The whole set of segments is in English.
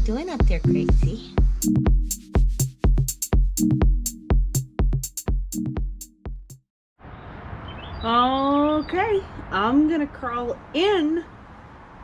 doing up there, Crazy? Okay, I'm gonna crawl in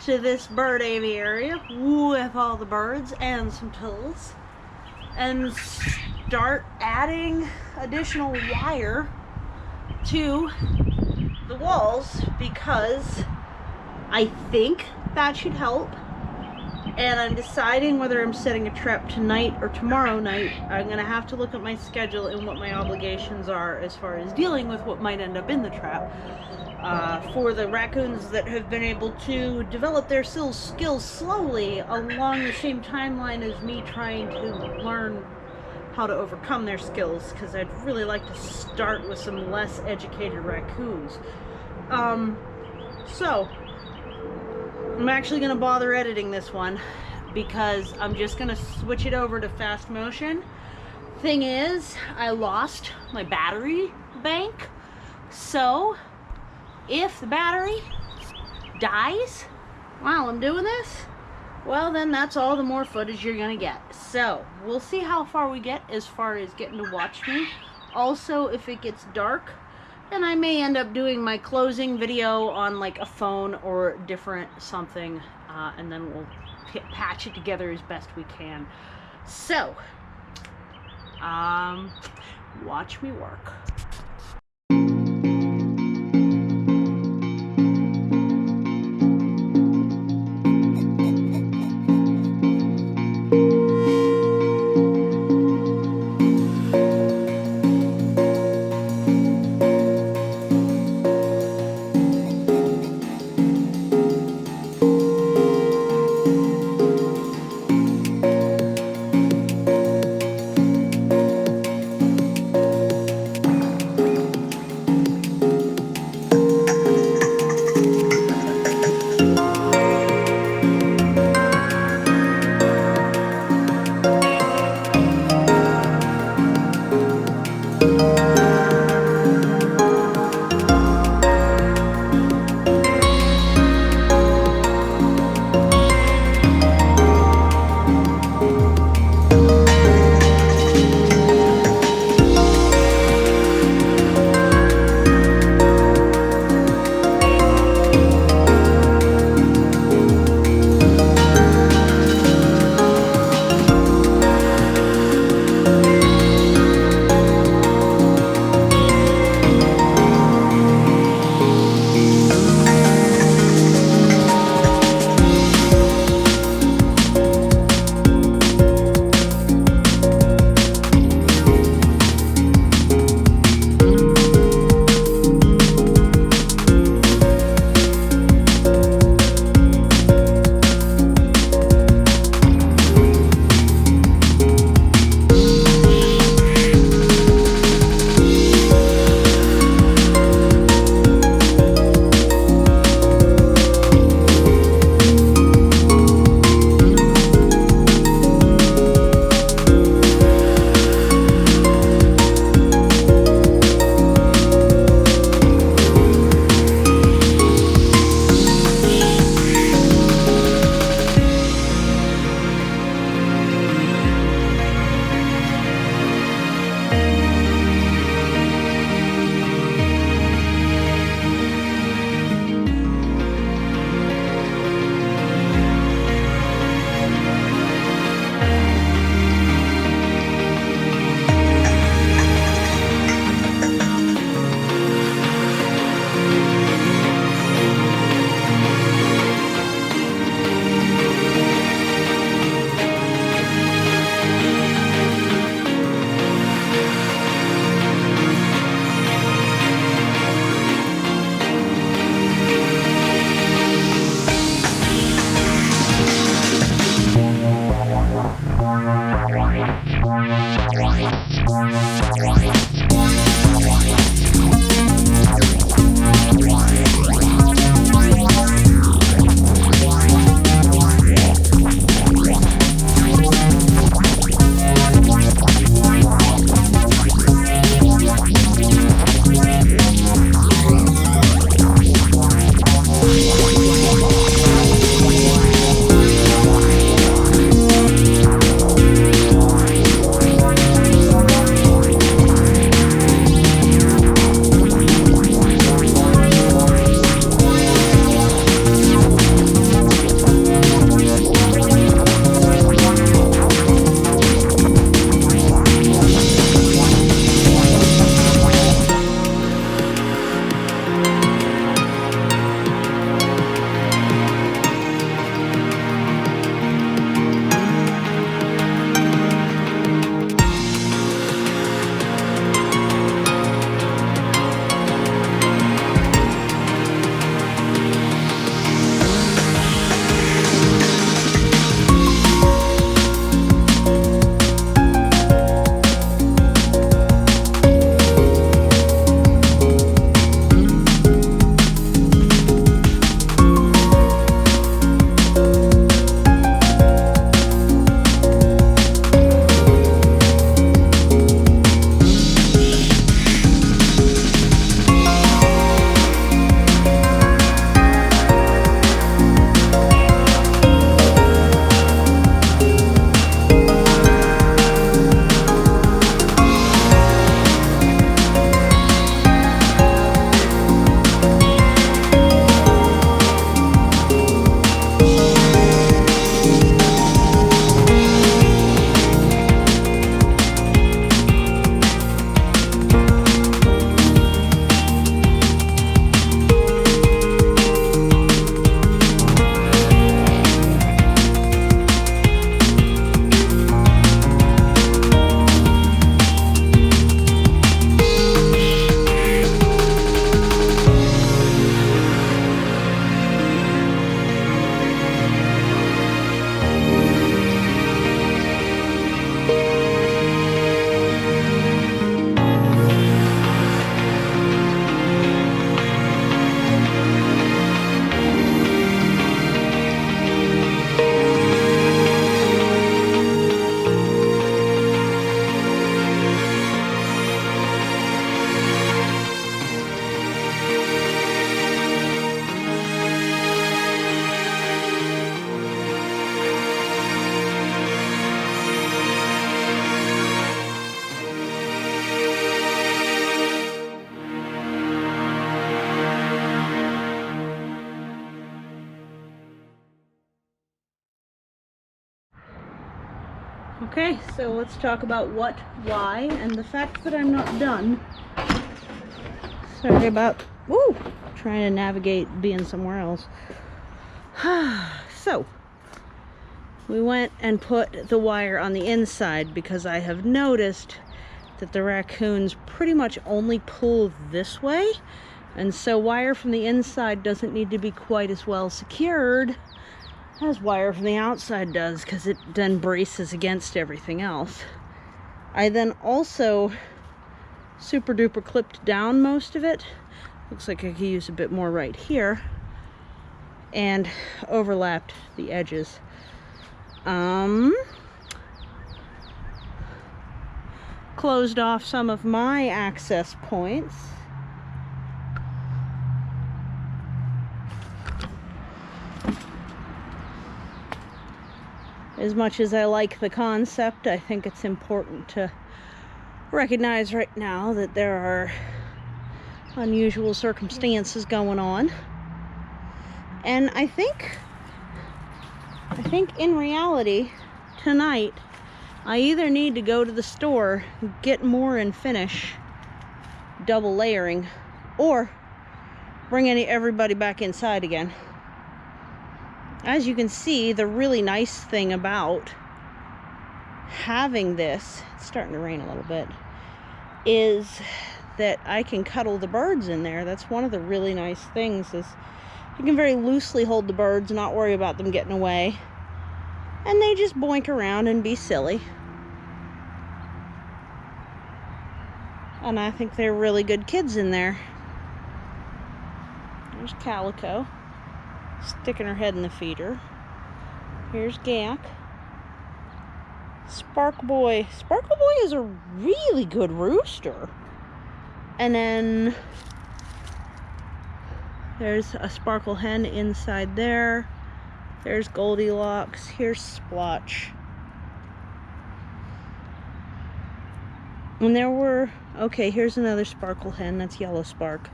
to this bird aviary with all the birds and some tools and start adding additional wire to the walls because I think that should help. And I'm deciding whether I'm setting a trap tonight or tomorrow night. I'm gonna have to look at my schedule and what my obligations are as far as dealing with what might end up in the trap. For the raccoons that have been able to develop their skills slowly along the same timeline as me trying to learn how to overcome their skills, because I'd really like to start with some less educated raccoons. So I'm actually going to bother editing this one because I'm just going to switch it over to fast motion. Thing is, I lost my battery bank, so if the battery dies while I'm doing this, well then that's all the more footage you're going to get. So we'll see how far we get as far as getting to watch me. Also, if it gets dark, then I may end up doing my closing video on like a phone or different something, and then we'll patch it together as best we can. So, watch me work. Okay, so let's talk about what, why, and the fact that I'm not done. Sorry about, trying to navigate being somewhere else. So, we went and put the wire on the inside because I have noticed that the raccoons pretty much only pull this way. And so wire from the inside doesn't need to be quite as well secured as wire from the outside does, because it then braces against everything else. I then also super duper clipped down most of it. Looks like I could use a bit more right here, and overlapped the edges. Closed off some of my access points. As much as I like the concept, I think it's important to recognize right now that there are unusual circumstances going on. And I think in reality, tonight, I either need to go to the store, get more and finish double layering, or bring everybody back inside again. As you can see, the really nice thing about having this, it's starting to rain a little bit, is that I can cuddle the birds in there. That's one of the really nice things, is you can very loosely hold the birds, not worry about them getting away, and they just boink around and be silly. And I think they're really good kids in there. There's Calico, sticking her head in the feeder. Here's Gak. Sparkle Boy. Sparkle Boy is a really good rooster. And then there's a Sparkle Hen inside there. There's Goldilocks. Here's Splotch. And there were, okay, here's another Sparkle Hen. That's Yellow Spark.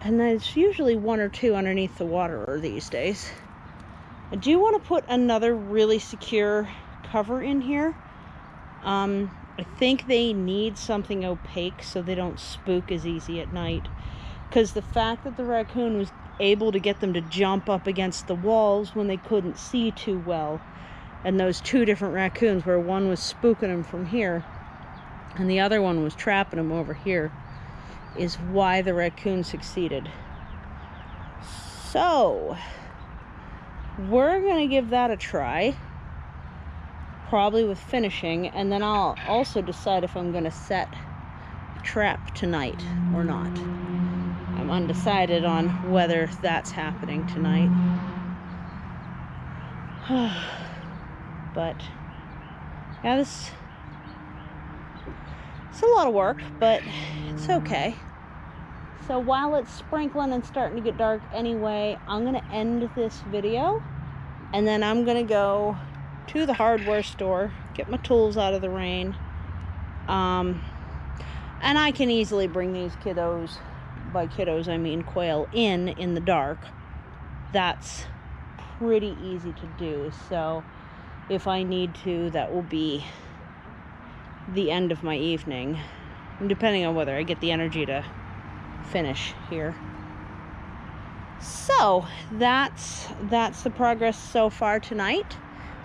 And there's usually one or two underneath the waterer these days. I do want to put another really secure cover in here. I think they need something opaque so they don't spook as easy at night. Because the fact that the raccoon was able to get them to jump up against the walls when they couldn't see too well, and those two different raccoons, where one was spooking them from here and the other one was trapping them over here, is why the raccoon succeeded. So we're gonna give that a try, probably with finishing, and then I'll also decide if I'm gonna set a trap tonight or not. I'm undecided on whether that's happening tonight. But yeah, it's a lot of work, but it's okay. So while it's sprinkling and starting to get dark anyway, I'm gonna end this video, and then I'm gonna go to the hardware store, get my tools out of the rain, and I can easily bring these kiddos, by kiddos I mean quail, in the dark. That's pretty easy to do. So if I need to, that will be the end of my evening, depending on whether I get the energy to finish here. So that's the progress so far tonight.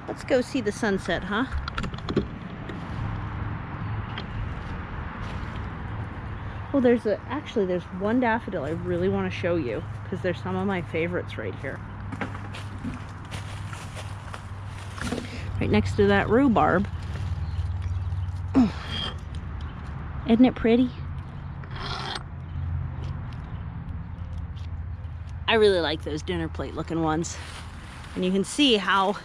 Let's go see the sunset, huh? Well, there's one daffodil I really want to show you, because there's some of my favorites right here. Right next to that rhubarb. Isn't it pretty? I really like those dinner plate looking ones. And you can see how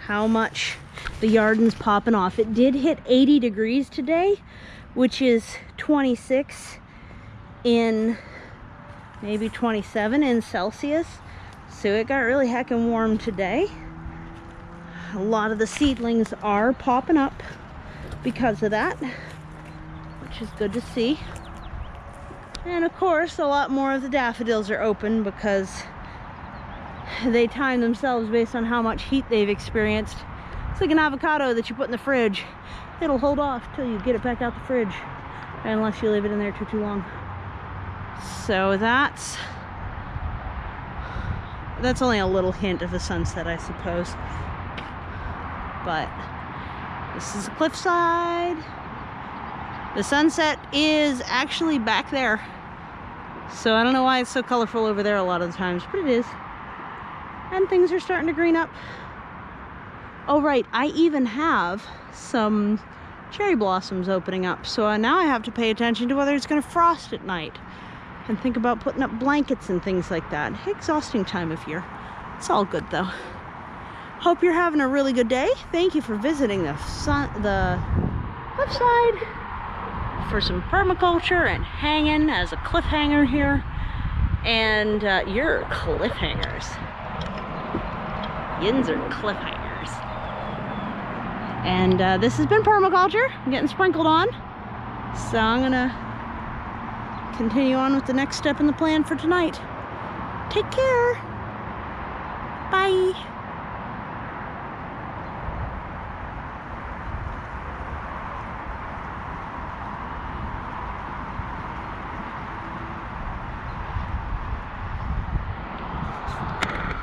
much the Yarden's popping off. It did hit 80 degrees today, which is 26 in, maybe 27 in Celsius. So it got really heckin' warm today. A lot of the seedlings are popping up because of that, which is good to see. And of course, a lot more of the daffodils are open because they time themselves based on how much heat they've experienced It's like an avocado that you put in the fridge. It'll hold off till you get it back out the fridge, unless you leave it in there too long. So that's only a little hint of the sunset, I suppose. But this is a cliffside. The sunset is actually back there. So I don't know why it's so colorful over there a lot of the times, but it is. And things are starting to green up. Oh right, I even have some cherry blossoms opening up. So now I have to pay attention to whether it's going to frost at night. And think about putting up blankets and things like that. Exhausting time of year. It's all good though. Hope you're having a really good day. Thank you for visiting the cliffside for some permaculture and hanging as a cliffhanger here. And your cliffhangers. Yins are cliffhangers. And this has been Permaculture. I'm getting sprinkled on. So I'm gonna continue on with the next step in the plan for tonight. Take care. Bye.